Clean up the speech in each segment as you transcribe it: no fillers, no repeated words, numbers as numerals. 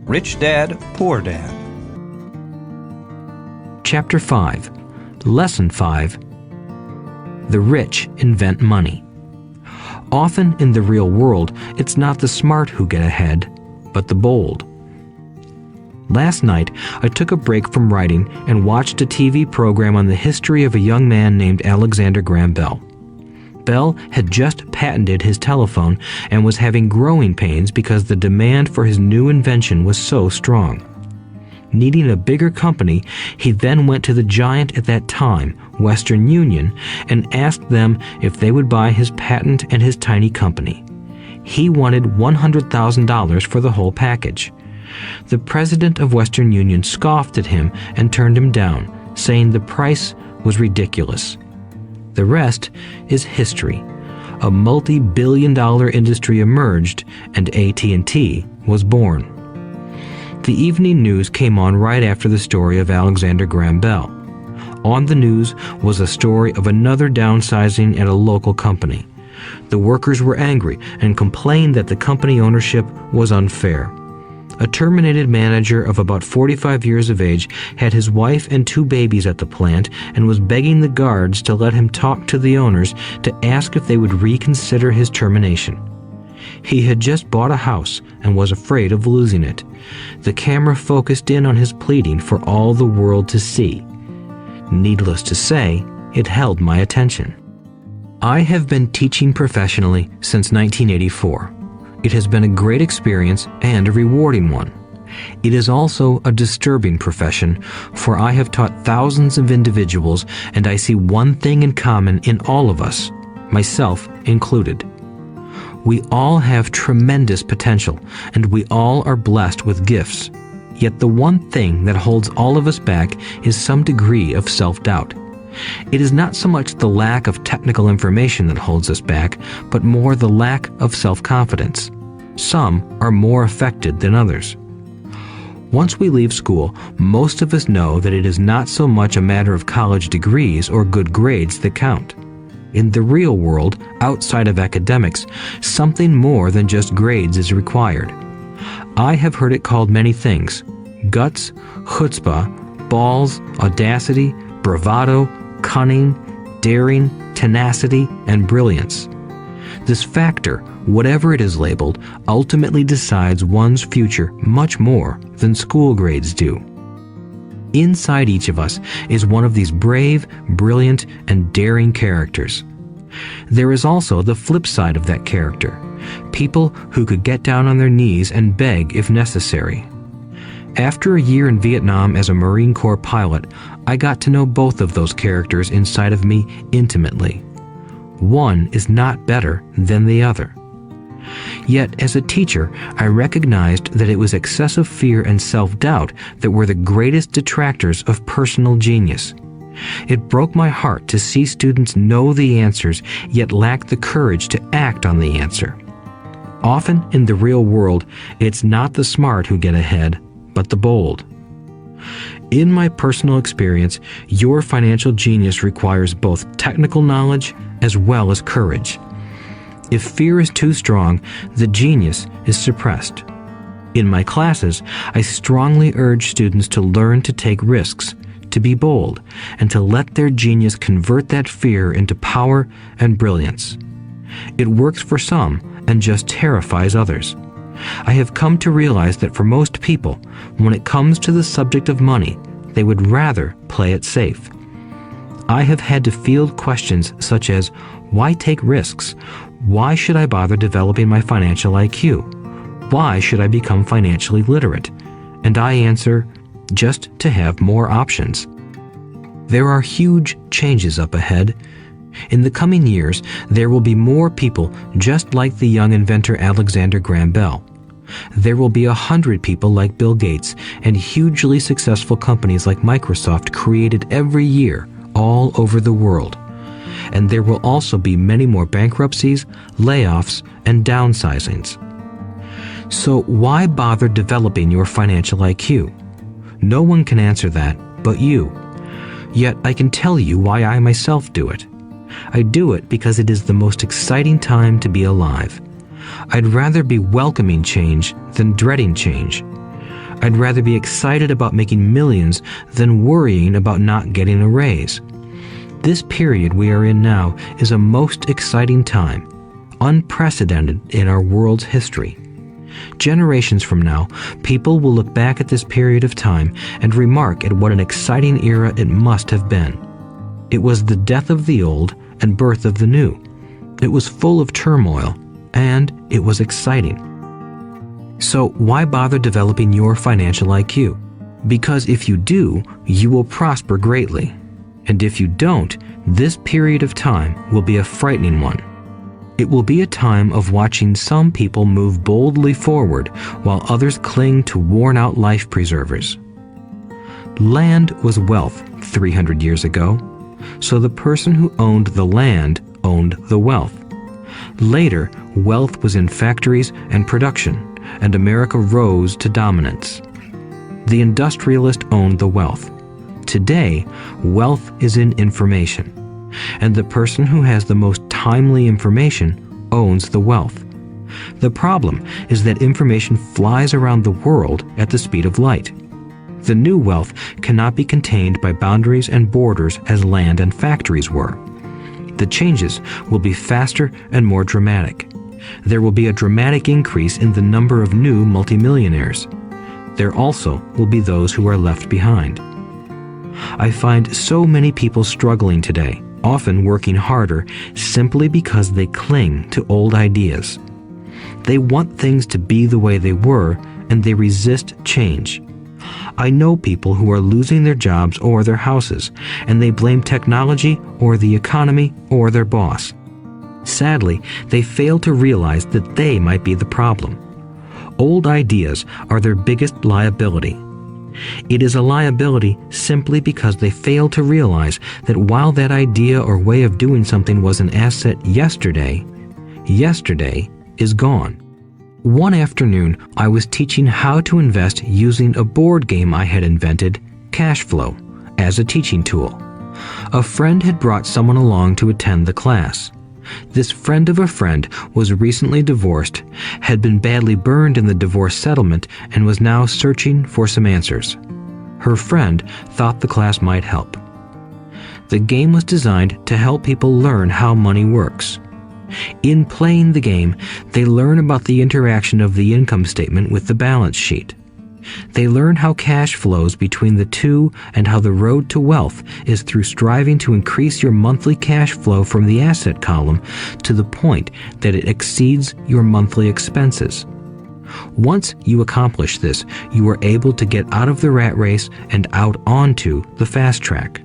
Rich Dad, Poor Dad. Chapter 5, Lesson 5, The Rich Invent Money. Often in the real world, it's not the smart who get ahead, but the bold. Last night, I took a break from writing and watched a TV program on the history of a young man named Alexander Graham Bell. Bell had just patented his telephone and was having growing pains because the demand for his new invention was so strong. Needing a bigger company, he then went to the giant at that time, Western Union, and asked them if they would buy his patent and his tiny company. He wanted $100,000 for the whole package. The president of Western Union scoffed at him and turned him down, saying the price was ridiculous. The rest is history. A multi-billion-dollar industry emerged, and AT&T was born. The evening news came on right after the story of Alexander Graham Bell. On the news was a story of another downsizing at a local company. The workers were angry and complained that the company ownership was unfair. A terminated manager of about 45 years of age had his wife and 2 babies at the plant and was begging the guards to let him talk to the owners to ask if they would reconsider his termination. He had just bought a house and was afraid of losing it. The camera focused in on his pleading for all the world to see. Needless to say, it held my attention. I have been teaching professionally since 1984. It has been a great experience and a rewarding one. It is also a disturbing profession, for I have taught thousands of individuals and I see one thing in common in all of us, myself included. We all have tremendous potential, and we all are blessed with gifts. Yet the one thing that holds all of us back is some degree of self-doubt. It is not so much the lack of technical information that holds us back, but more the lack of self-confidence. Some are more affected than others. Once we leave school, most of us know that it is not so much a matter of college degrees or good grades that count. In the real world, outside of academics, something more than just grades is required. I have heard it called many things: guts, chutzpah, balls, audacity, bravado, cunning, daring, tenacity, and brilliance. This factor, whatever it is labeled, ultimately decides one's future much more than school grades do. Inside each of us is one of these brave, brilliant, and daring characters. There is also the flip side of that character, people who could get down on their knees and beg if necessary. After a year in Vietnam as a Marine Corps pilot, I got to know both of those characters inside of me intimately. One is not better than the other. Yet, as a teacher, I recognized that it was excessive fear and self-doubt that were the greatest detractors of personal genius. It broke my heart to see students know the answers, yet lack the courage to act on the answer. Often in the real world, it's not the smart who get ahead, but the bold. In my personal experience, your financial genius requires both technical knowledge as well as courage. If fear is too strong, the genius is suppressed. In my classes, I strongly urge students to learn to take risks, to be bold, and to let their genius convert that fear into power and brilliance. It works for some and just terrifies others. I have come to realize that for most people, when it comes to the subject of money, they would rather play it safe. I have had to field questions such as, why take risks? Why should I bother developing my financial IQ? Why should I become financially literate? And I answer, just to have more options. There are huge changes up ahead. In the coming years, there will be more people just like the young inventor Alexander Graham Bell. There will be 100 people like Bill Gates and hugely successful companies like Microsoft created every year all over the world. And there will also be many more bankruptcies, layoffs, and downsizings. So why bother developing your financial IQ? No one can answer that but you. Yet I can tell you why I myself do it. I do it because it is the most exciting time to be alive. I'd rather be welcoming change than dreading change. I'd rather be excited about making millions than worrying about not getting a raise. This period we are in now is a most exciting time, unprecedented in our world's history. Generations from now, people will look back at this period of time and remark at what an exciting era it must have been. It was the death of the old and birth of the new. It was full of turmoil, and it was exciting. So why bother developing your financial IQ? Because if you do, you will prosper greatly. And if you don't, this period of time will be a frightening one. It will be a time of watching some people move boldly forward while others cling to worn-out life preservers. Land was wealth 300 years ago, so the person who owned the land owned the wealth. Later, wealth was in factories and production, and America rose to dominance. The industrialist owned the wealth. Today, wealth is in information, and the person who has the most timely information owns the wealth. The problem is that information flies around the world at the speed of light. The new wealth cannot be contained by boundaries and borders as land and factories were. The changes will be faster and more dramatic. There will be a dramatic increase in the number of new multimillionaires. There also will be those who are left behind. I find so many people struggling today, often working harder simply because they cling to old ideas. They want things to be the way they were, and they resist change. I know people who are losing their jobs or their houses, and they blame technology or the economy or their boss. Sadly, they fail to realize that they might be the problem. Old ideas are their biggest liability. It is a liability simply because they fail to realize that while that idea or way of doing something was an asset yesterday, yesterday is gone. One afternoon, I was teaching how to invest using a board game I had invented, Cash Flow, as a teaching tool. A friend had brought someone along to attend the class. This friend of a friend was recently divorced, had been badly burned in the divorce settlement, and was now searching for some answers. Her friend thought the class might help. The game was designed to help people learn how money works. In playing the game, they learn about the interaction of the income statement with the balance sheet. They learn how cash flows between the two and how the road to wealth is through striving to increase your monthly cash flow from the asset column to the point that it exceeds your monthly expenses. Once you accomplish this, you are able to get out of the rat race and out onto the fast track.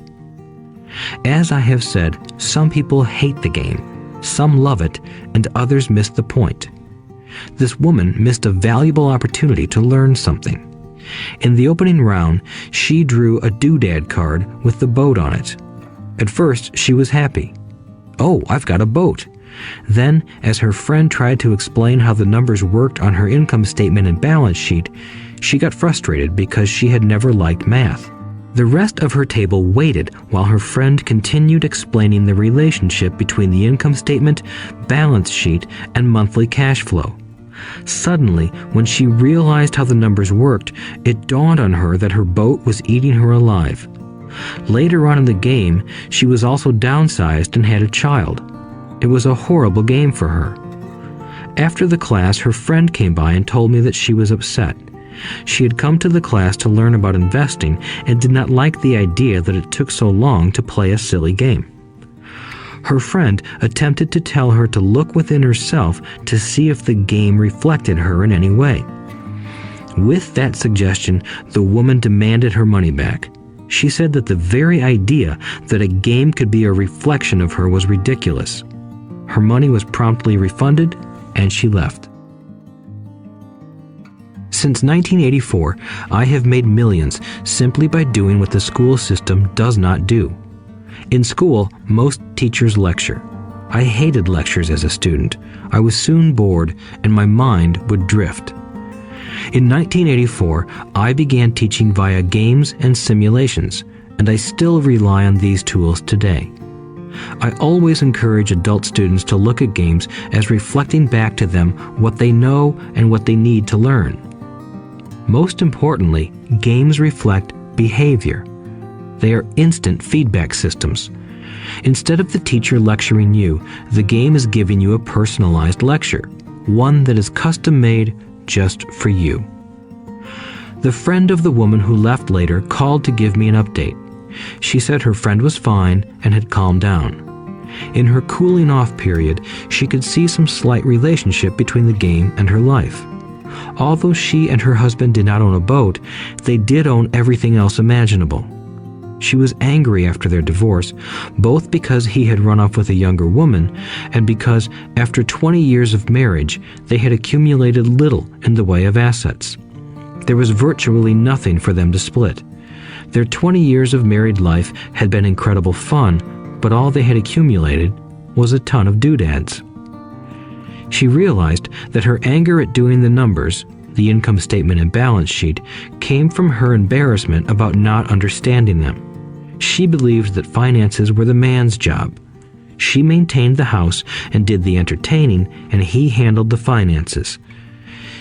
As I have said, some people hate the game, some love it, and others miss the point. This woman missed a valuable opportunity to learn something. In the opening round, she drew a doodad card with the boat on it. At first, she was happy. "Oh, I've got a boat." Then, as her friend tried to explain how the numbers worked on her income statement and balance sheet, she got frustrated because she had never liked math. The rest of her table waited while her friend continued explaining the relationship between the income statement, balance sheet, and monthly cash flow. Suddenly, when she realized how the numbers worked, it dawned on her that her boat was eating her alive. Later on in the game, she was also downsized and had a child. It was a horrible game for her. After the class, her friend came by and told me that she was upset. She had come to the class to learn about investing and did not like the idea that it took so long to play a silly game. Her friend attempted to tell her to look within herself to see if the game reflected her in any way. With that suggestion, the woman demanded her money back. She said that the very idea that a game could be a reflection of her was ridiculous. Her money was promptly refunded, and she left. Since 1984, I have made millions simply by doing what the school system does not do. In school, most teachers lecture. I hated lectures as a student. I was soon bored, and my mind would drift. In 1984, I began teaching via games and simulations, and I still rely on these tools today. I always encourage adult students to look at games as reflecting back to them what they know and what they need to learn. Most importantly, games reflect behavior. They are instant feedback systems. Instead of the teacher lecturing you, the game is giving you a personalized lecture, one that is custom-made just for you. The friend of the woman who left later called to give me an update. She said her friend was fine and had calmed down. In her cooling off period, she could see some slight relationship between the game and her life. Although she and her husband did not own a boat, they did own everything else imaginable. She was angry after their divorce, both because he had run off with a younger woman and because, after 20 years of marriage, they had accumulated little in the way of assets. There was virtually nothing for them to split. Their 20 years of married life had been incredible fun, but all they had accumulated was a ton of doodads. She realized that her anger at doing the numbers, the income statement and balance sheet, came from her embarrassment about not understanding them. She believed that finances were the man's job. She maintained the house and did the entertaining, and he handled the finances.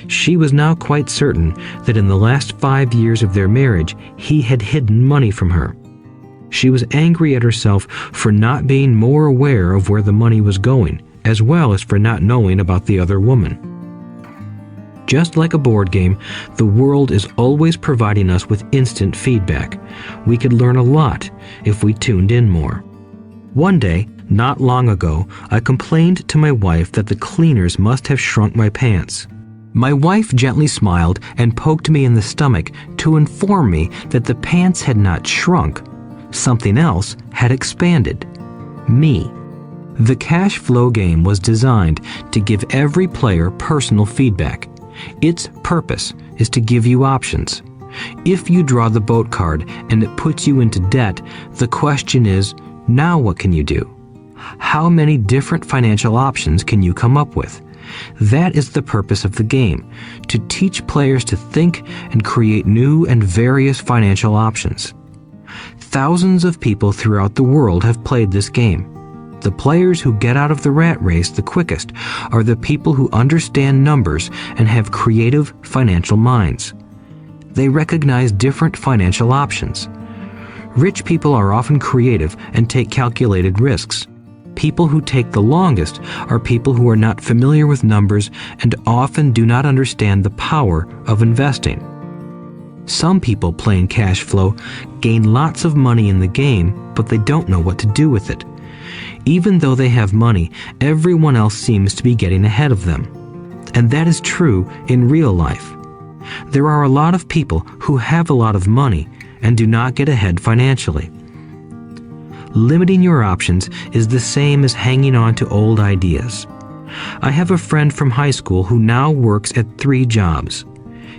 She was now quite certain that in the last 5 years of their marriage, he had hidden money from her. She was angry at herself for not being more aware of where the money was going, as well as for not knowing about the other woman. Just like a board game, the world is always providing us with instant feedback. We could learn a lot if we tuned in more. One day, not long ago, I complained to my wife that the cleaners must have shrunk my pants. My wife gently smiled and poked me in the stomach to inform me that the pants had not shrunk. Something else had expanded. Me. The cash flow game was designed to give every player personal feedback. Its purpose is to give you options. If you draw the boat card and it puts you into debt, the question is, now what can you do? How many different financial options can you come up with? That is the purpose of the game, to teach players to think and create new and various financial options. Thousands of people throughout the world have played this game. The players who get out of the rat race the quickest are the people who understand numbers and have creative financial minds. They recognize different financial options. Rich people are often creative and take calculated risks. People who take the longest are people who are not familiar with numbers and often do not understand the power of investing. Some people playing cash flow gain lots of money in the game, but they don't know what to do with it. Even though they have money, everyone else seems to be getting ahead of them. And that is true in real life. There are a lot of people who have a lot of money and do not get ahead financially. Limiting your options is the same as hanging on to old ideas. I have a friend from high school who now works at 3 jobs.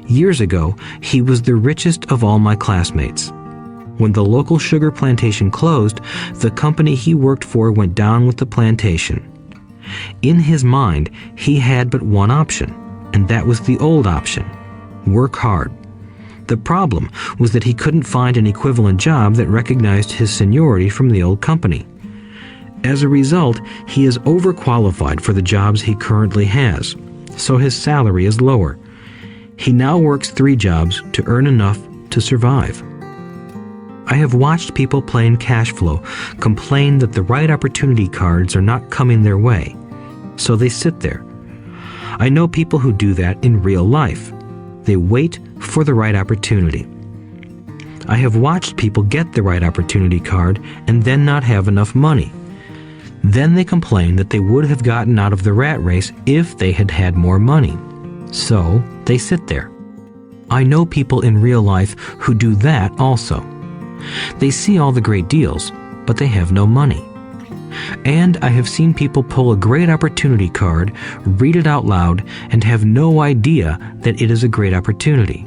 Years ago, he was the richest of all my classmates. When the local sugar plantation closed, the company he worked for went down with the plantation. In his mind, he had but one option, and that was the old option: work hard. The problem was that he couldn't find an equivalent job that recognized his seniority from the old company. As a result, he is overqualified for the jobs he currently has, so his salary is lower. He now works 3 jobs to earn enough to survive. I have watched people playing cash flow complain that the right opportunity cards are not coming their way, so they sit there. I know people who do that in real life. They wait for the right opportunity. I have watched people get the right opportunity card and then not have enough money. Then they complain that they would have gotten out of the rat race if they had had more money. So they sit there. I know people in real life who do that also. They see all the great deals, but they have no money. And I have seen people pull a great opportunity card, read it out loud, and have no idea that it is a great opportunity.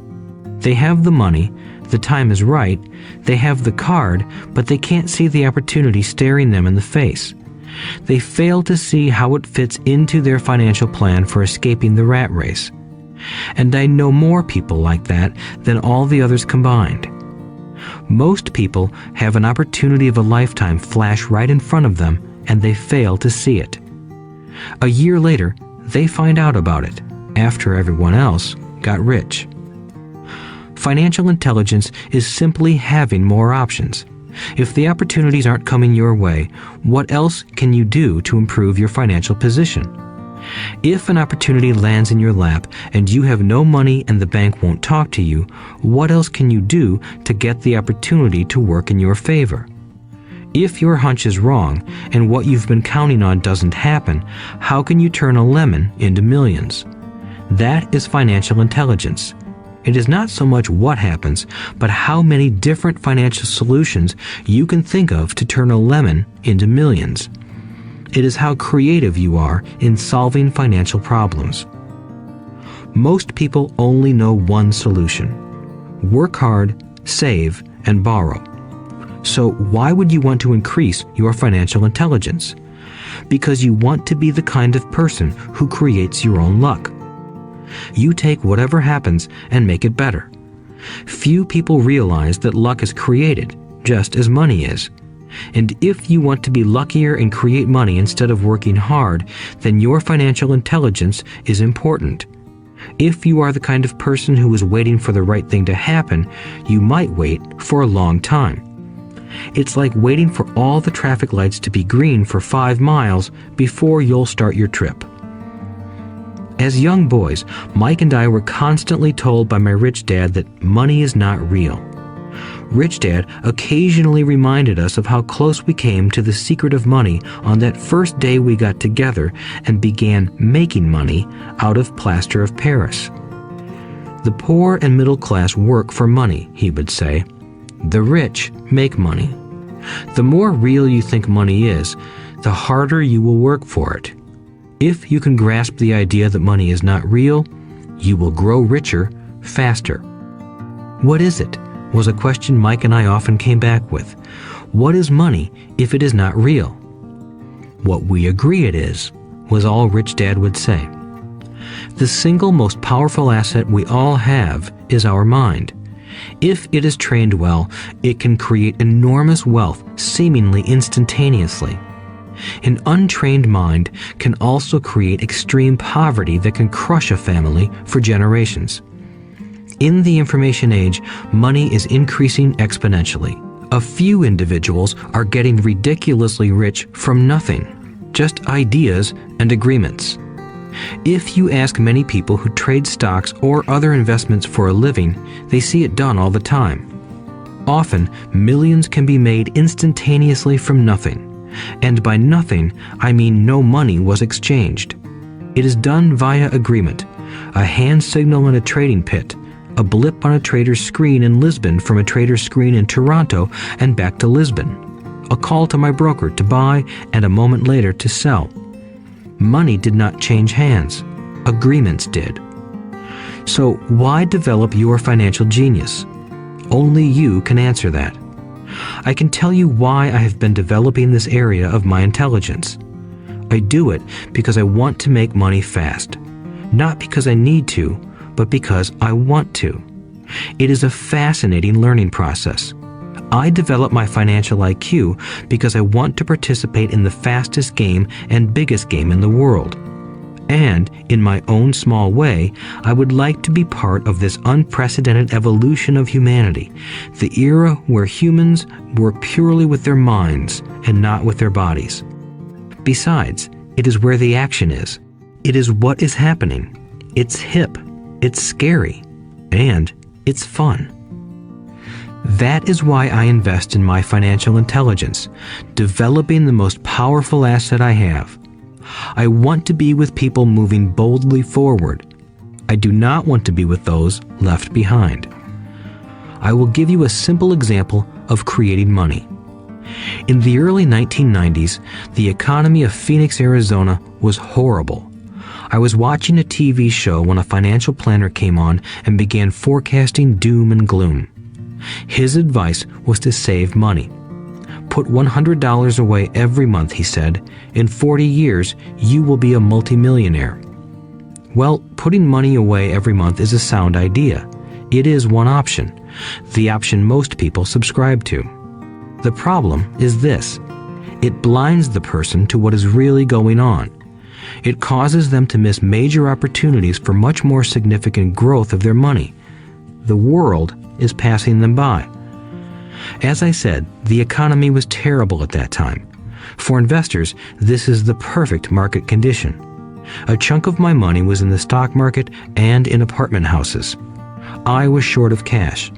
They have the money, the time is right, they have the card, but they can't see the opportunity staring them in the face. They fail to see how it fits into their financial plan for escaping the rat race. And I know more people like that than all the others combined. Most people have an opportunity of a lifetime flash right in front of them, and they fail to see it. A year later, they find out about it, after everyone else got rich. Financial intelligence is simply having more options. If the opportunities aren't coming your way, what else can you do to improve your financial position? If an opportunity lands in your lap and you have no money and the bank won't talk to you, what else can you do to get the opportunity to work in your favor? If your hunch is wrong and what you've been counting on doesn't happen, how can you turn a lemon into millions? That is financial intelligence. It is not so much what happens, but how many different financial solutions you can think of to turn a lemon into millions. It is how creative you are in solving financial problems. Most people only know one solution: work hard, save, and borrow. So why would you want to increase your financial intelligence? Because you want to be the kind of person who creates your own luck. You take whatever happens and make it better. Few people realize that luck is created, just as money is. And if you want to be luckier and create money instead of working hard, then your financial intelligence is important. If you are the kind of person who is waiting for the right thing to happen, you might wait for a long time. It's like waiting for all the traffic lights to be green for 5 miles before you'll start your trip. As young boys, Mike and I were constantly told by my rich dad that money is not real. Rich Dad occasionally reminded us of how close we came to the secret of money on that first day we got together and began making money out of plaster of Paris. The poor and middle class work for money, he would say. The rich make money. The more real you think money is, the harder you will work for it. If you can grasp the idea that money is not real, you will grow richer faster. What is it? Was a question Mike and I often came back with. What is money if it is not real? What we agree it is, was all Rich Dad would say. The single most powerful asset we all have is our mind. If it is trained well, it can create enormous wealth seemingly instantaneously. An untrained mind can also create extreme poverty that can crush a family for generations. In the information age, money is increasing exponentially. A few individuals are getting ridiculously rich from nothing, just ideas and agreements. If you ask many people who trade stocks or other investments for a living, they see it done all the time. Often, millions can be made instantaneously from nothing. And by nothing, I mean no money was exchanged. It is done via agreement, a hand signal in a trading pit, a blip on a trader's screen in Lisbon from a trader's screen in Toronto and back to Lisbon, a call to my broker to buy and a moment later to sell. Money did not change hands. Agreements did. So why develop your financial genius? Only you can answer that. I can tell you why I have been developing this area of my intelligence. I do it because I want to make money fast. Not because I need to, but because I want to. It is a fascinating learning process. I develop my financial IQ because I want to participate in the fastest game and biggest game in the world. And, in my own small way, I would like to be part of this unprecedented evolution of humanity, the era where humans work purely with their minds and not with their bodies. Besides, it is where the action is. It is what is happening. It's hip, it's scary, and it's fun. That is why I invest in my financial intelligence, developing the most powerful asset I have. I want to be with people moving boldly forward. I do not want to be with those left behind. I will give you a simple example of creating money. In the early 1990s, the economy of Phoenix, Arizona was horrible. I was watching a TV show when a financial planner came on and began forecasting doom and gloom. His advice was to save money. Put $100 away every month, he said. In 40 years, you will be a multimillionaire. Well, putting money away every month is a sound idea. It is one option, the option most people subscribe to. The problem is this: it blinds the person to what is really going on. It causes them to miss major opportunities for much more significant growth of their money. The world is passing them by. As I said, the economy was terrible at that time. For investors, this is the perfect market condition. A chunk of my money was in the stock market and in apartment houses. I was short of cash.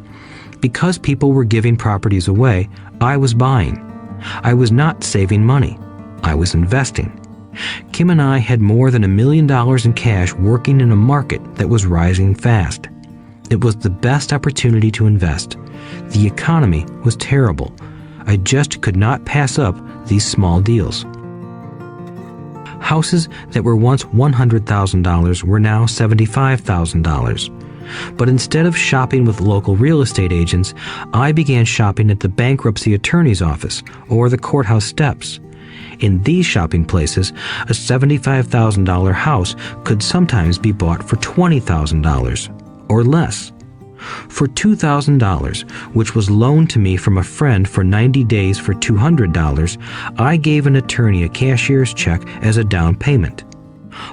Because people were giving properties away, I was buying. I was not saving money. I was investing. Kim and I had more than $1 million in cash working in a market that was rising fast. It was the best opportunity to invest. The economy was terrible. I just could not pass up these small deals. Houses that were once $100,000 were now $75,000. But instead of shopping with local real estate agents, I began shopping at the bankruptcy attorney's office or the courthouse steps. In these shopping places, a $75,000 house could sometimes be bought for $20,000 or less. For $2,000, which was loaned to me from a friend for 90 days for $200, I gave an attorney a cashier's check as a down payment.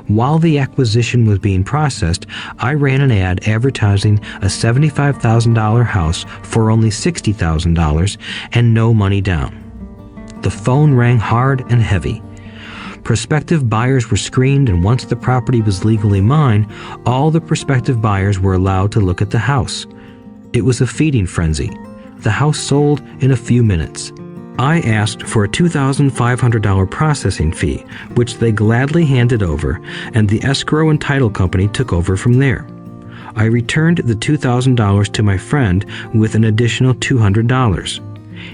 While the acquisition was being processed, I ran an ad advertising a $75,000 house for only $60,000 and no money down. The phone rang hard and heavy. Prospective buyers were screened, and once the property was legally mine, all the prospective buyers were allowed to look at the house. It was a feeding frenzy. The house sold in a few minutes. I asked for a $2,500 processing fee, which they gladly handed over, and the escrow and title company took over from there. I returned the $2,000 to my friend with an additional $200.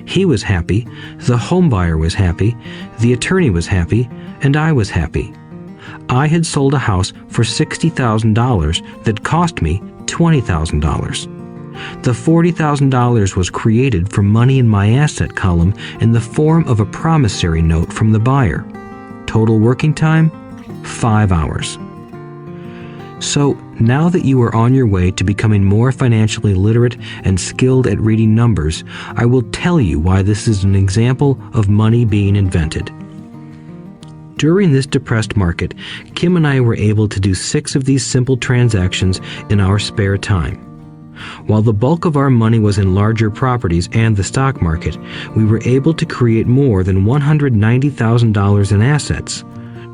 He was happy, the home buyer was happy, the attorney was happy, and I was happy. I had sold a house for $60,000 that cost me $20,000. The $40,000 was created from money in my asset column in the form of a promissory note from the buyer. Total working time, 5 hours. So now that you are on your way to becoming more financially literate and skilled at reading numbers, I will tell you why this is an example of money being invented. During this depressed market, Kim and I were able to do 6 of these simple transactions in our spare time. While the bulk of our money was in larger properties and the stock market, we were able to create more than $190,000 in assets,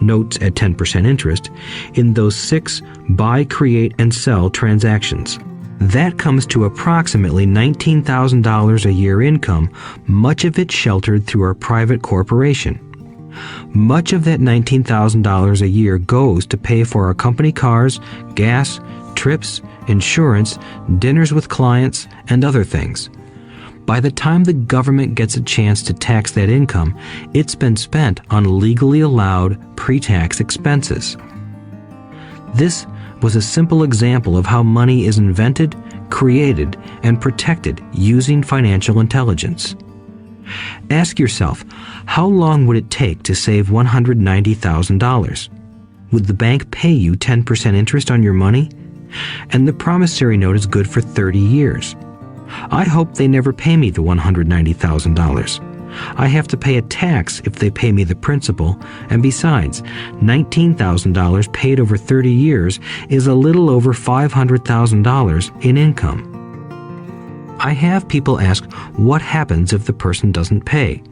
notes at 10% interest, in those 6 buy, create, and sell transactions. That comes to approximately $19,000 a year income, much of it sheltered through our private corporation. Much of that $19,000 a year goes to pay for our company cars, gas, trips, insurance, dinners with clients, and other things. By the time the government gets a chance to tax that income, it's been spent on legally allowed pre-tax expenses. This was a simple example of how money is invented, created, and protected using financial intelligence. Ask yourself, how long would it take to save $190,000? Would the bank pay you 10% interest on your money? And the promissory note is good for 30 years. I hope they never pay me the $190,000. I have to pay a tax if they pay me the principal, and besides, $19,000 paid over 30 years is a little over $500,000 in income. I have people ask, what happens if the person doesn't pay?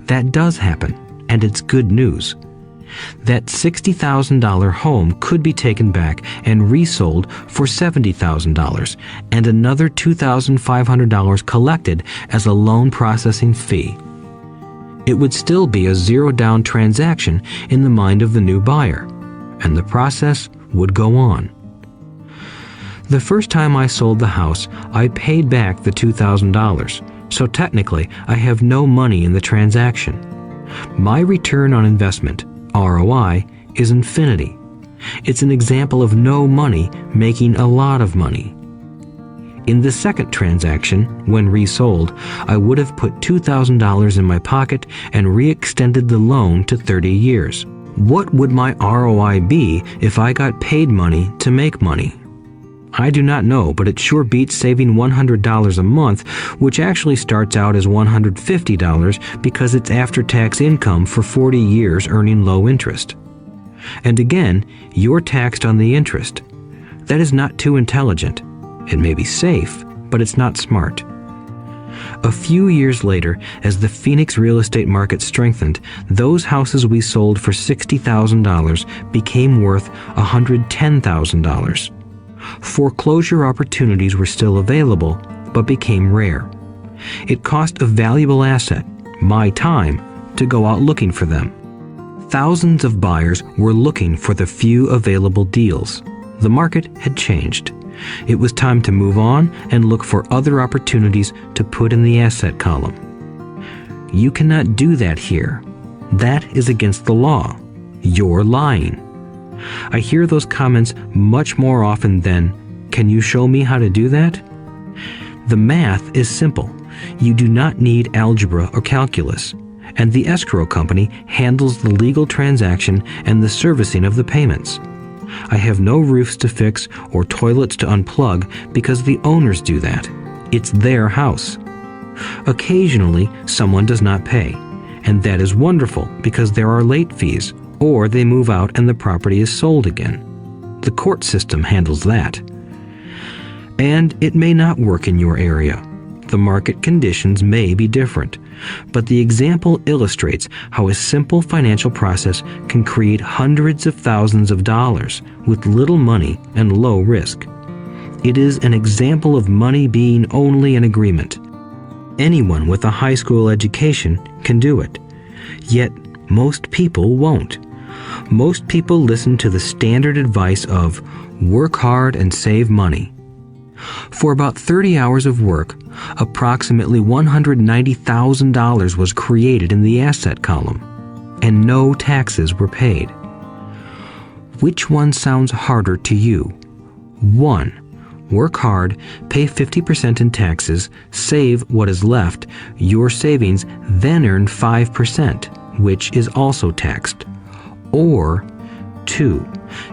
That does happen, and it's good news. That $60,000 home could be taken back and resold for $70,000 and another $2,500 collected as a loan processing fee. It would still be a zero-down transaction in the mind of the new buyer, and the process would go on. The first time I sold the house, I paid back the $2,000, so technically I have no money in the transaction. My return on investment, ROI, is infinity. It's an example of no money making a lot of money. In the second transaction, when resold, I would have put $2,000 in my pocket and re-extended the loan to 30 years. What would my ROI be if I got paid money to make money? I do not know, but it sure beats saving $100 a month, which actually starts out as $150 because it's after-tax income for 40 years earning low interest. And again, you're taxed on the interest. That is not too intelligent. It may be safe, but it's not smart. A few years later, as the Phoenix real estate market strengthened, those houses we sold for $60,000 became worth $110,000. Foreclosure opportunities were still available, but became rare. It cost a valuable asset, my time, to go out looking for them. Thousands of buyers were looking for the few available deals. The market had changed. It was time to move on and look for other opportunities to put in the asset column. You cannot do that here. That is against the law. You're lying. I hear those comments much more often than, "Can you show me how to do that?" The math is simple. You do not need algebra or calculus, and the escrow company handles the legal transaction and the servicing of the payments. I have no roofs to fix or toilets to unplug because the owners do that. It's their house. Occasionally, someone does not pay, and that is wonderful because there are late fees, or they move out and the property is sold again. The court system handles that. And it may not work in your area. The market conditions may be different, but the example illustrates how a simple financial process can create hundreds of thousands of dollars with little money and low risk. It is an example of money being only an agreement. Anyone with a high school education can do it. Yet, most people won't. Most people listen to the standard advice of work hard and save money. For about 30 hours of work, approximately $190,000 was created in the asset column, and no taxes were paid. Which one sounds harder to you? 1. Work hard, pay 50% in taxes, save what is left, your savings, then earn 5%, which is also taxed. Or 2.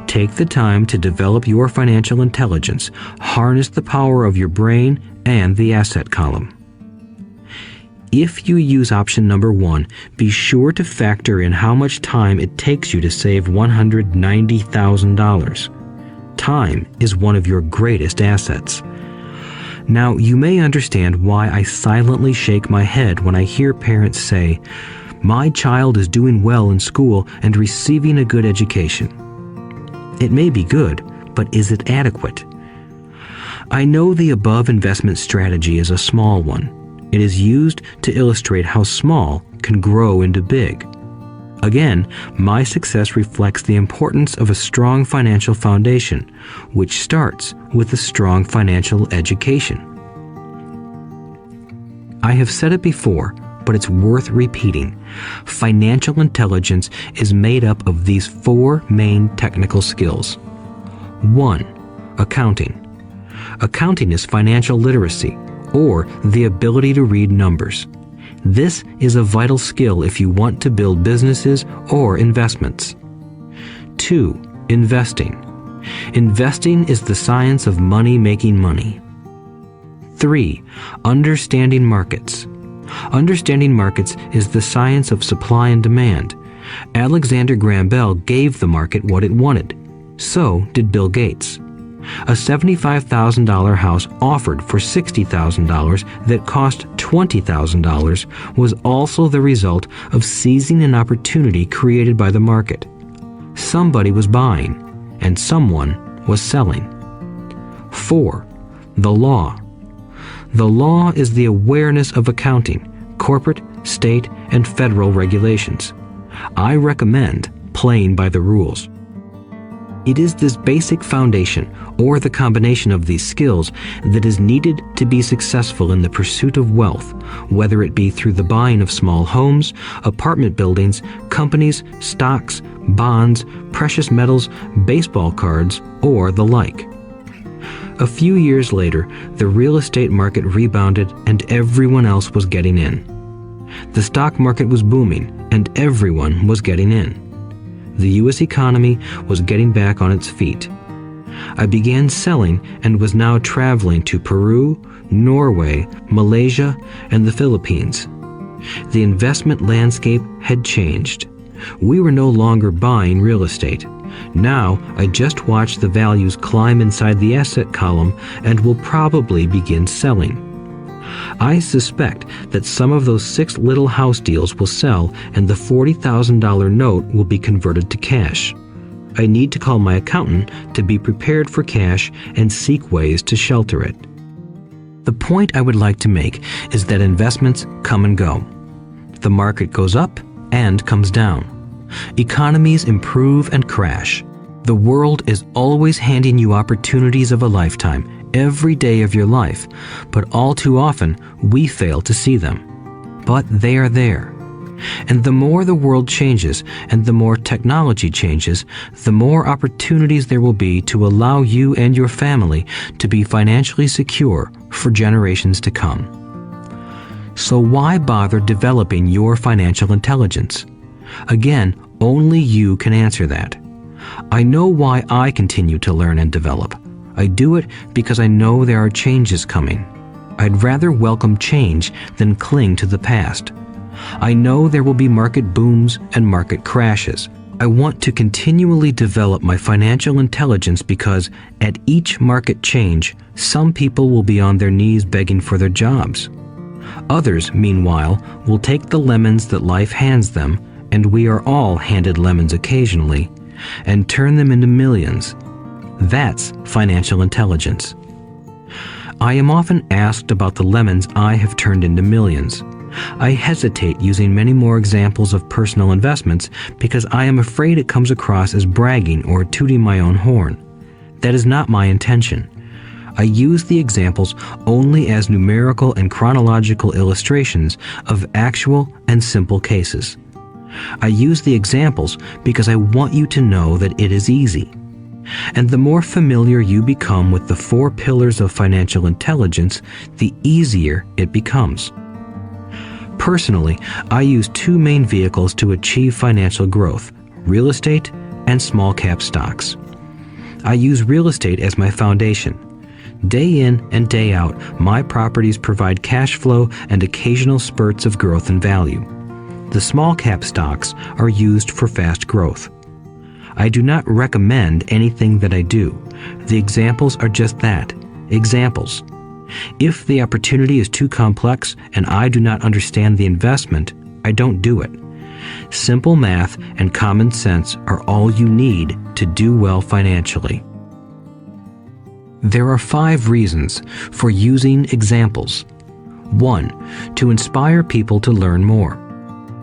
Take the time to develop your financial intelligence, harness the power of your brain and the asset column. If you use option number 1, be sure to factor in how much time it takes you to save $190,000. Time is one of your greatest assets. Now, you may understand why I silently shake my head when I hear parents say, "My child is doing well in school and receiving a good education." It may be good, but is it adequate? I know the above investment strategy is a small one. It is used to illustrate how small can grow into big. Again, my success reflects the importance of a strong financial foundation, which starts with a strong financial education. I have said it before, but it's worth repeating. Financial intelligence is made up of these 4 main technical skills. 1. Accounting. Accounting is financial literacy, or the ability to read numbers. This is a vital skill if you want to build businesses or investments. 2. Investing. Investing is the science of money making money. 3. Understanding markets. Understanding markets is the science of supply and demand. Alexander Graham Bell gave the market what it wanted. So did Bill Gates. A $75,000 house offered for $60,000 that cost $20,000 was also the result of seizing an opportunity created by the market. Somebody was buying, and someone was selling. 4. The law. The law is the awareness of accounting, corporate, state, and federal regulations. I recommend playing by the rules. It is this basic foundation, or the combination of these skills, that is needed to be successful in the pursuit of wealth, whether it be through the buying of small homes, apartment buildings, companies, stocks, bonds, precious metals, baseball cards, or the like. A few years later, the real estate market rebounded and everyone else was getting in. The stock market was booming and everyone was getting in. The U.S. economy was getting back on its feet. I began selling and was now traveling to Peru, Norway, Malaysia, and the Philippines. The investment landscape had changed. We were no longer buying real estate. Now, I just watch the values climb inside the asset column and will probably begin selling. I suspect that some of those 6 little house deals will sell and the $40,000 note will be converted to cash. I need to call my accountant to be prepared for cash and seek ways to shelter it. The point I would like to make is that investments come and go. The market goes up and comes down. Economies improve and crash. The world is always handing you opportunities of a lifetime every day of your life, but all too often we fail to see them. But they are there. And the more the world changes and the more technology changes, the more opportunities there will be to allow you and your family to be financially secure for generations to come. So why bother developing your financial intelligence? Again, only you can answer that. I know why I continue to learn and develop. I do it because I know there are changes coming. I'd rather welcome change than cling to the past. I know there will be market booms and market crashes. I want to continually develop my financial intelligence because at each market change, some people will be on their knees begging for their jobs. Others, meanwhile, will take the lemons that life hands them, and we are all handed lemons occasionally, and turn them into millions. That's financial intelligence. I am often asked about the lemons I have turned into millions. I hesitate using many more examples of personal investments because I am afraid it comes across as bragging or tooting my own horn. That is not my intention. I use the examples only as numerical and chronological illustrations of actual and simple cases. I use the examples because I want you to know that it is easy. And the more familiar you become with the 4 pillars of financial intelligence, the easier it becomes. Personally, I use 2 main vehicles to achieve financial growth: real estate and small cap stocks. I use real estate as my foundation. Day in and day out, my properties provide cash flow and occasional spurts of growth and value. The small cap stocks are used for fast growth. I do not recommend anything that I do. The examples are just that, examples. If the opportunity is too complex and I do not understand the investment, I don't do it. Simple math and common sense are all you need to do well financially. There are 5 reasons for using examples. 1. To inspire people to learn more.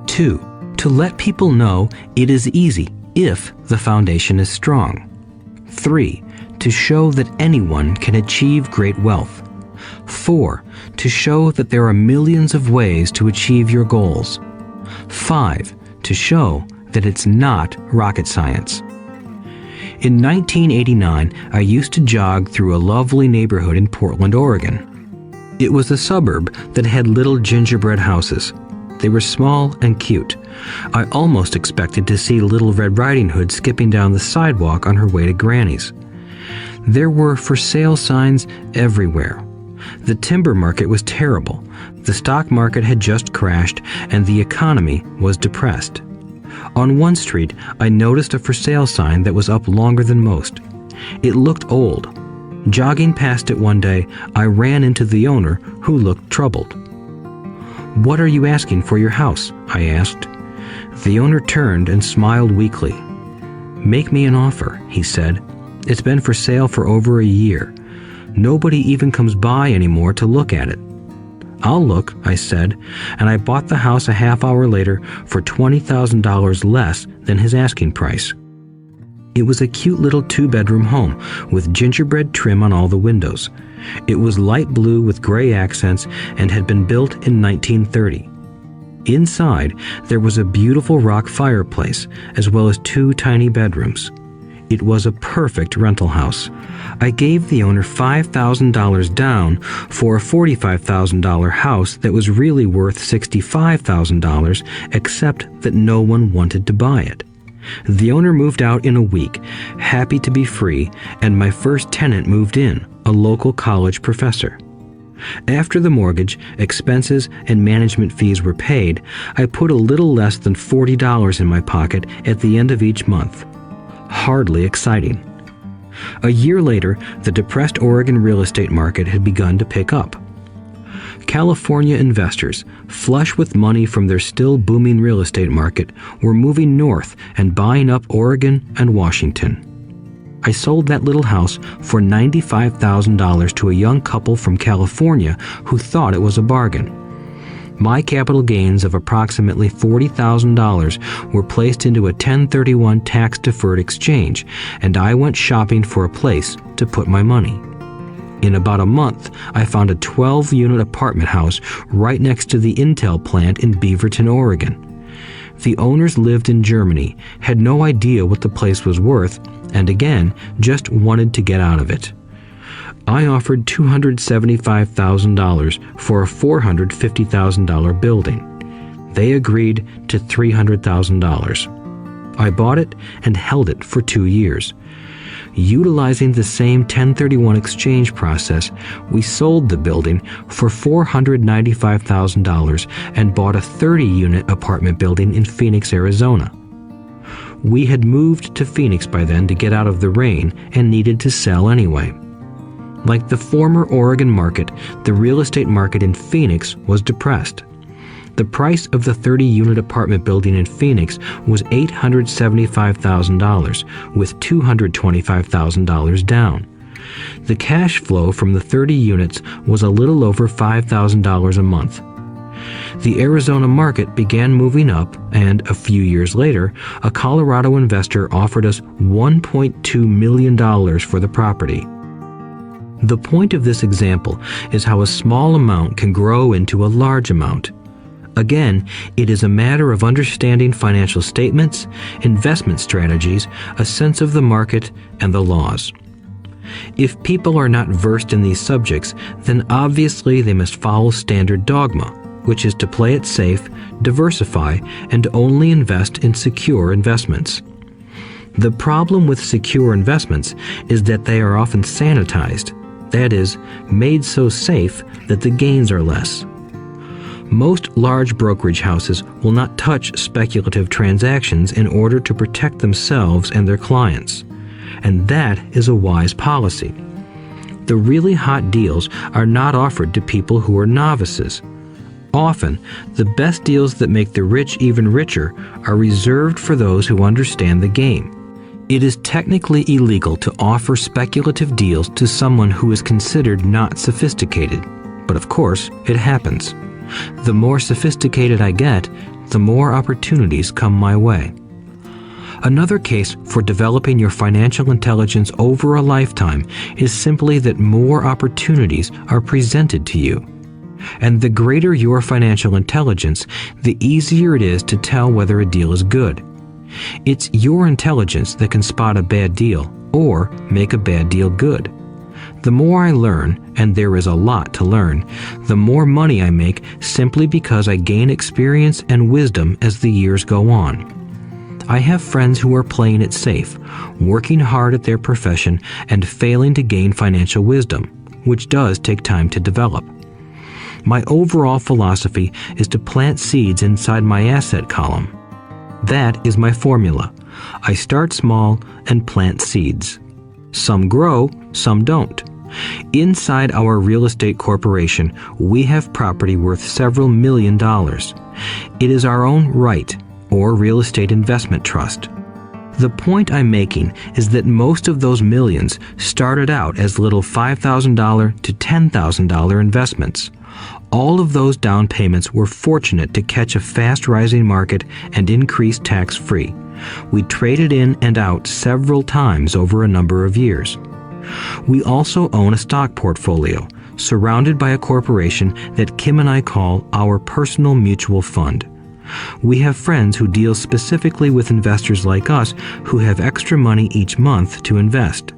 2. To let people know it is easy if the foundation is strong. 3. To show that anyone can achieve great wealth. 4. To show that there are millions of ways to achieve your goals. 5. To show that it's not rocket science. In 1989, I used to jog through a lovely neighborhood in Portland, Oregon. It was a suburb that had little gingerbread houses. They were small and cute. I almost expected to see Little Red Riding Hood skipping down the sidewalk on her way to Granny's. There were for sale signs everywhere. The timber market was terrible. The stock market had just crashed, and the economy was depressed. On one street, I noticed a for sale sign that was up longer than most. It looked old. Jogging past it one day, I ran into the owner, who looked troubled. "What are you asking for your house?" I asked. The owner turned and smiled weakly. "Make me an offer," he said. "It's been for sale for over a year. Nobody even comes by anymore to look at it." "I'll look," I said, and I bought the house a half hour later for $20,000 less than his asking price. It was a cute little 2-bedroom home with gingerbread trim on all the windows. It was light blue with gray accents and had been built in 1930. Inside, there was a beautiful rock fireplace, as well as 2 tiny bedrooms. It was a perfect rental house. I gave the owner $5,000 down for a $45,000 house that was really worth $65,000, except that no one wanted to buy it. The owner moved out in a week, happy to be free, and my first tenant moved in, a local college professor. After the mortgage, expenses, and management fees were paid, I put a little less than $40 in my pocket at the end of each month. Hardly exciting. A year later, the depressed Oregon real estate market had begun to pick up. California investors, flush with money from their still booming real estate market, were moving north and buying up Oregon and Washington. I sold that little house for $95,000 to a young couple from California who thought it was a bargain. My capital gains of approximately $40,000 were placed into a 1031 tax-deferred exchange, and I went shopping for a place to put my money. In about a month, I found a 12-unit apartment house right next to the Intel plant in Beaverton, Oregon. The owners lived in Germany, had no idea what the place was worth, and again, just wanted to get out of it. I offered $275,000 for a $450,000 building. They agreed to $300,000. I bought it and held it for 2 years. Utilizing the same 1031 exchange process, we sold the building for $495,000 and bought a 30-unit apartment building in Phoenix, Arizona. We had moved to Phoenix by then to get out of the rain and needed to sell anyway. Like the former Oregon market, the real estate market in Phoenix was depressed. The price of the 30-unit apartment building in Phoenix was $875,000, with $225,000 down. The cash flow from the 30 units was a little over $5,000 a month. The Arizona market began moving up, and a few years later, a Colorado investor offered us $1.2 million for the property. The point of this example is how a small amount can grow into a large amount. Again, it is a matter of understanding financial statements, investment strategies, a sense of the market, and the laws. If people are not versed in these subjects, then obviously they must follow standard dogma, which is to play it safe, diversify, and only invest in secure investments. The problem with secure investments is that they are often sanitized, that is, made so safe that the gains are less. Most large brokerage houses will not touch speculative transactions in order to protect themselves and their clients, and that is a wise policy. The really hot deals are not offered to people who are novices. Often, the best deals that make the rich even richer are reserved for those who understand the game. It is technically illegal to offer speculative deals to someone who is considered not sophisticated, but of course, it happens. The more sophisticated I get, the more opportunities come my way. Another case for developing your financial intelligence over a lifetime is simply that more opportunities are presented to you. And the greater your financial intelligence, the easier it is to tell whether a deal is good. It's your intelligence that can spot a bad deal or make a bad deal good. The more I learn, and there is a lot to learn, the more money I make simply because I gain experience and wisdom as the years go on. I have friends who are playing it safe, working hard at their profession and failing to gain financial wisdom, which does take time to develop. My overall philosophy is to plant seeds inside my asset column. That is my formula. I start small and plant seeds. Some grow, some don't. Inside our real estate corporation, we have property worth several $1 million. It is our own right, or real estate investment trust. The point I'm making is that most of those millions started out as little $5,000 to $10,000 investments. All of those down payments were fortunate to catch a fast-rising market and increase tax-free. We traded in and out several times over a number of years. We also own a stock portfolio, surrounded by a corporation that Kim and I call our personal mutual fund. We have friends who deal specifically with investors like us who have extra money each month to invest.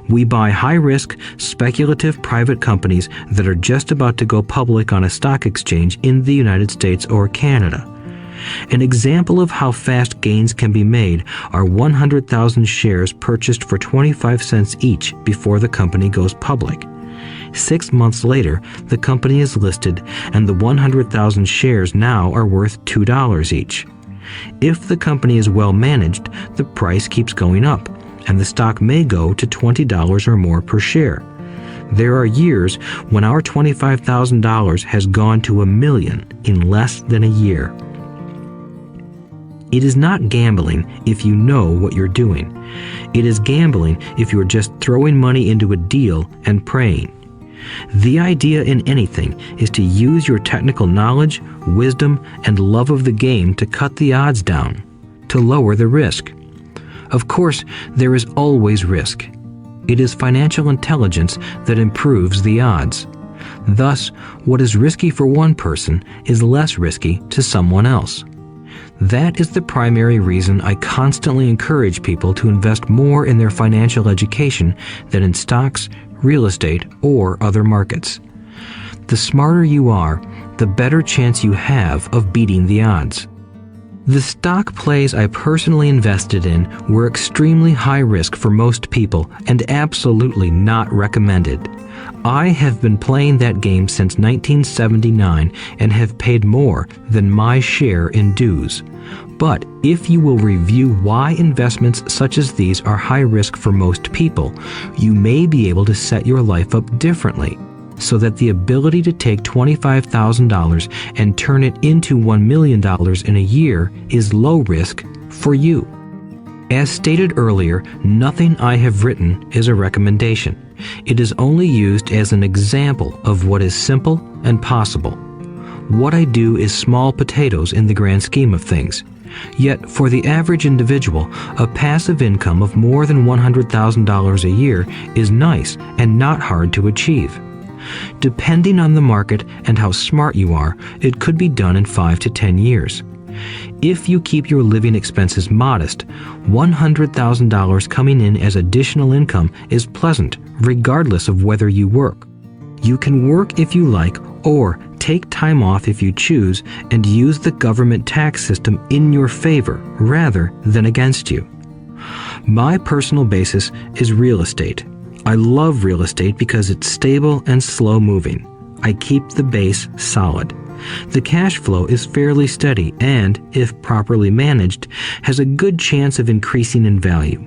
We buy high-risk, speculative private companies that are just about to go public on a stock exchange in the United States or Canada. An example of how fast gains can be made are 100,000 shares purchased for 25 cents each before the company goes public. 6 months later, the company is listed and the 100,000 shares now are worth $2 each. If the company is well managed, the price keeps going up, and the stock may go to $20 or more per share. There are years when our $25,000 has gone to $1 million in less than a year. It is not gambling if you know what you're doing. It is gambling if you're just throwing money into a deal and praying. The idea in anything is to use your technical knowledge, wisdom, and love of the game to cut the odds down, to lower the risk. Of course, there is always risk. It is financial intelligence that improves the odds. Thus, what is risky for one person is less risky to someone else. That is the primary reason I constantly encourage people to invest more in their financial education than in stocks, real estate, or other markets. The smarter you are, the better chance you have of beating the odds. The stock plays I personally invested in were extremely high risk for most people and absolutely not recommended. I have been playing that game since 1979 and have paid more than my share in dues. But if you will review why investments such as these are high risk for most people, you may be able to set your life up differently, so that the ability to take $25,000 and turn it into $1 million in a year is low risk for you. As stated earlier, nothing I have written is a recommendation. It is only used as an example of what is simple and possible. What I do is small potatoes in the grand scheme of things. Yet, for the average individual, a passive income of more than $100,000 a year is nice and not hard to achieve. Depending on the market and how smart you are, it could be done in 5 to 10 years. If you keep your living expenses modest, $100,000 coming in as additional income is pleasant, regardless of whether you work. You can work if you like, or take time off if you choose, and use the government tax system in your favor rather than against you. My personal basis is real estate. I love real estate because it's stable and slow-moving. I keep the base solid. The cash flow is fairly steady and, if properly managed, has a good chance of increasing in value.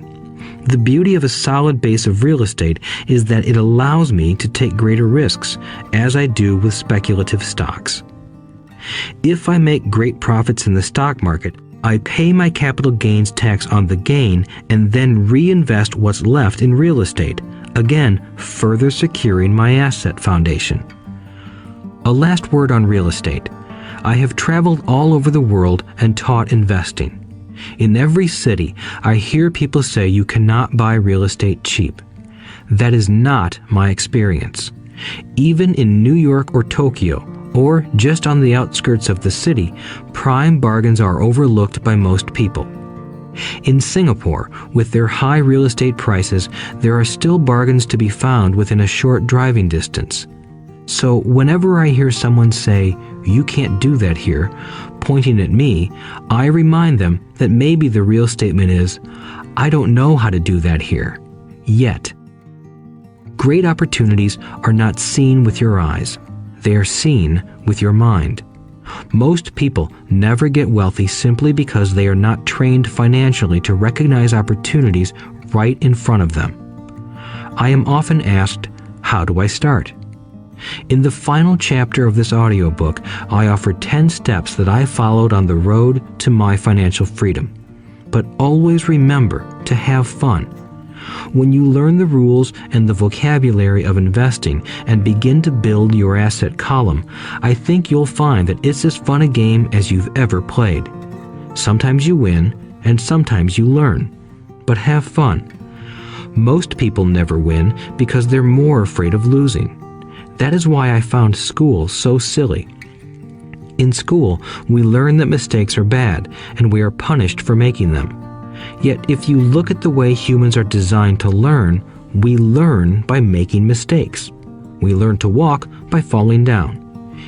The beauty of a solid base of real estate is that it allows me to take greater risks, as I do with speculative stocks. If I make great profits in the stock market, I pay my capital gains tax on the gain and then reinvest what's left in real estate, again further securing my asset foundation. A last word on real estate. I have traveled all over the world and taught investing. In every city, I hear people say you cannot buy real estate cheap. That is not my experience. Even in New York or Tokyo, or just on the outskirts of the city, prime bargains are overlooked by most people. In Singapore, with their high real estate prices, there are still bargains to be found within a short driving distance. So whenever I hear someone say, "You can't do that here," pointing at me, I remind them that maybe the real statement is, "I don't know how to do that here, yet." Great opportunities are not seen with your eyes. They are seen with your mind. Most people never get wealthy simply because they are not trained financially to recognize opportunities right in front of them. I am often asked, how do I start? In the final chapter of this audiobook, I offer 10 steps that I followed on the road to my financial freedom. But always remember to have fun. When you learn the rules and the vocabulary of investing and begin to build your asset column, I think you'll find that it's as fun a game as you've ever played. Sometimes you win, and sometimes you learn. But have fun. Most people never win because they're more afraid of losing. That is why I found school so silly. In school, we learn that mistakes are bad, and we are punished for making them. Yet if you look at the way humans are designed to learn, we learn by making mistakes. We learn to walk by falling down.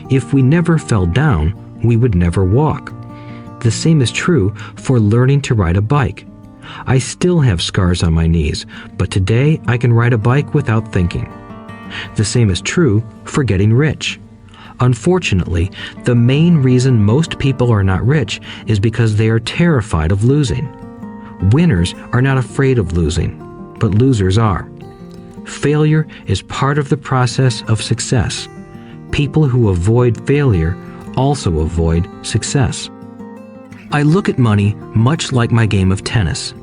If we never fell down, we would never walk. The same is true for learning to ride a bike. I still have scars on my knees, but today I can ride a bike without thinking. The same is true for getting rich. Unfortunately, the main reason most people are not rich is because they are terrified of losing. Winners are not afraid of losing, but losers are. Failure is part of the process of success. People who avoid failure also avoid success. I look at money much like my game of tennis.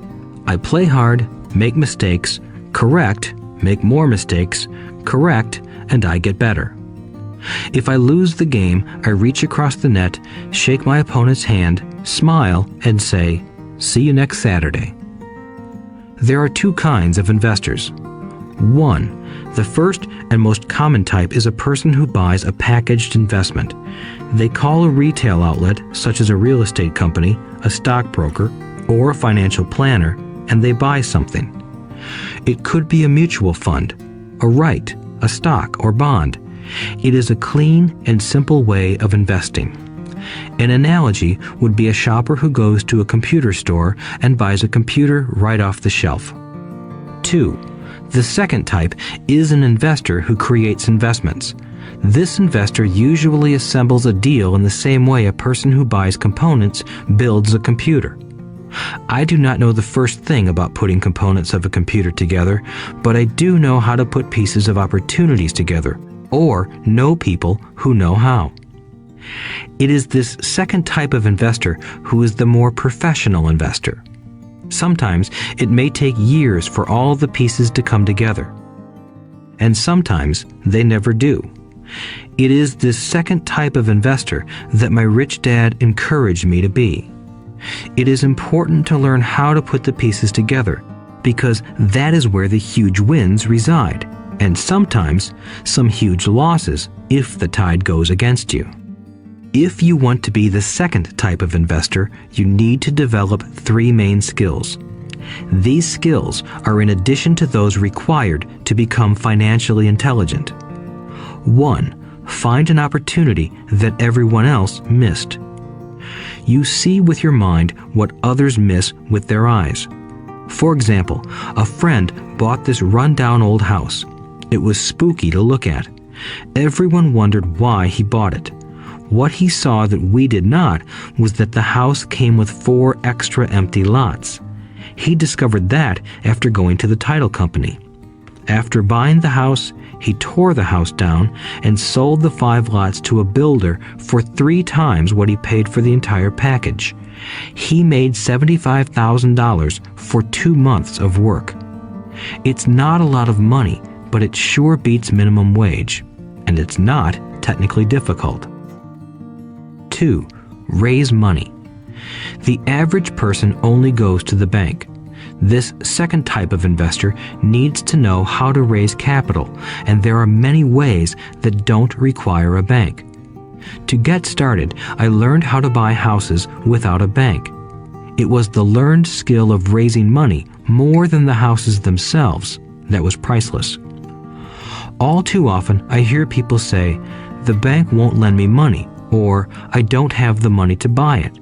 I play hard, make mistakes, correct, make more mistakes, correct, and I get better. If I lose the game, I reach across the net, shake my opponent's hand, smile, and say, "See you next Saturday." There are two kinds of investors. One, the first and most common type is a person who buys a packaged investment. They call a retail outlet, such as a real estate company, a stockbroker, or a financial planner, and they buy something. It could be a mutual fund, a right, a stock, or bond. It is a clean and simple way of investing. An analogy would be a shopper who goes to a computer store and buys a computer right off the shelf. 2. The second type is an investor who creates investments. This investor usually assembles a deal in the same way a person who buys components builds a computer. I do not know the first thing about putting components of a computer together, but I do know how to put pieces of opportunities together, or know people who know how. It is this second type of investor who is the more professional investor. Sometimes it may take years for all the pieces to come together. And sometimes they never do. It is this second type of investor that my rich dad encouraged me to be. It is important to learn how to put the pieces together, because that is where the huge wins reside, and sometimes some huge losses if the tide goes against you. If you want to be the second type of investor, you need to develop 3 main skills. These skills are in addition to those required to become financially intelligent. 1. Find an opportunity that everyone else missed. You see with your mind what others miss with their eyes. For example, a friend bought this run-down old house. It was spooky to look at. Everyone wondered why he bought it. What he saw that we did not was that the house came with 4 extra empty lots. He discovered that after going to the title company. After buying the house, he tore the house down and sold the 5 lots to a builder for 3 times what he paid for the entire package. He made $75,000 for 2 months of work. It's not a lot of money, but it sure beats minimum wage, and it's not technically difficult. 2. Raise money. The average person only goes to the bank. This second type of investor needs to know how to raise capital, and there are many ways that don't require a bank. To get started, I learned how to buy houses without a bank. It was the learned skill of raising money more than the houses themselves that was priceless. All too often, I hear people say, "The bank won't lend me money," or "I don't have the money to buy it."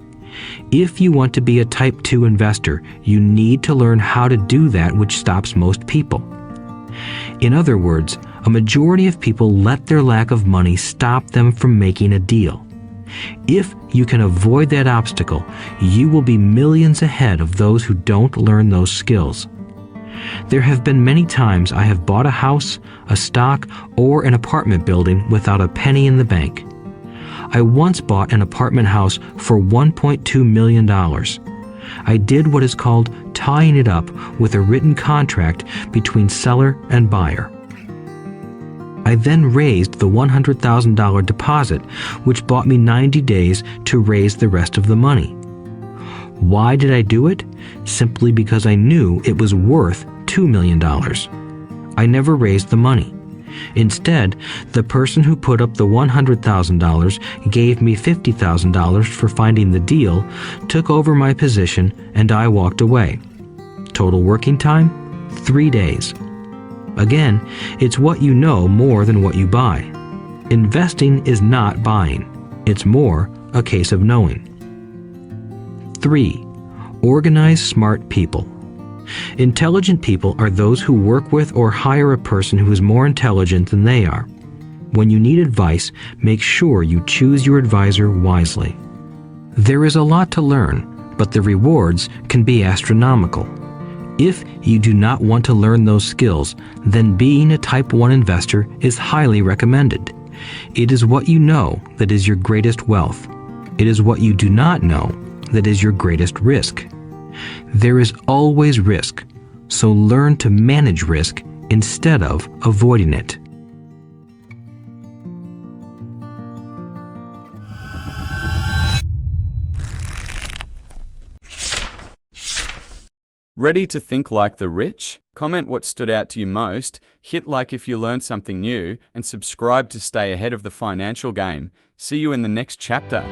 If you want to be a Type 2 investor, you need to learn how to do that which stops most people. In other words, a majority of people let their lack of money stop them from making a deal. If you can avoid that obstacle, you will be millions ahead of those who don't learn those skills. There have been many times I have bought a house, a stock, or an apartment building without a penny in the bank. I once bought an apartment house for $1.2 million. I did what is called tying it up with a written contract between seller and buyer. I then raised the $100,000 deposit, which bought me 90 days to raise the rest of the money. Why did I do it? Simply because I knew it was worth $2 million. I never raised the money. Instead, the person who put up the $100,000 gave me $50,000 for finding the deal, took over my position, and I walked away. Total working time? 3 days. Again, it's what you know more than what you buy. Investing is not buying. It's more a case of knowing. 3. Organize smart people. Intelligent people are those who work with or hire a person who is more intelligent than they are. When you need advice, make sure you choose your advisor wisely. There is a lot to learn, but the rewards can be astronomical. If you do not want to learn those skills, then being a Type 1 investor is highly recommended. It is what you know that is your greatest wealth. It is what you do not know that is your greatest risk. There is always risk, so learn to manage risk instead of avoiding it. Ready to think like the rich? Comment what stood out to you most, hit like if you learned something new, and subscribe to stay ahead of the financial game. See you in the next chapter.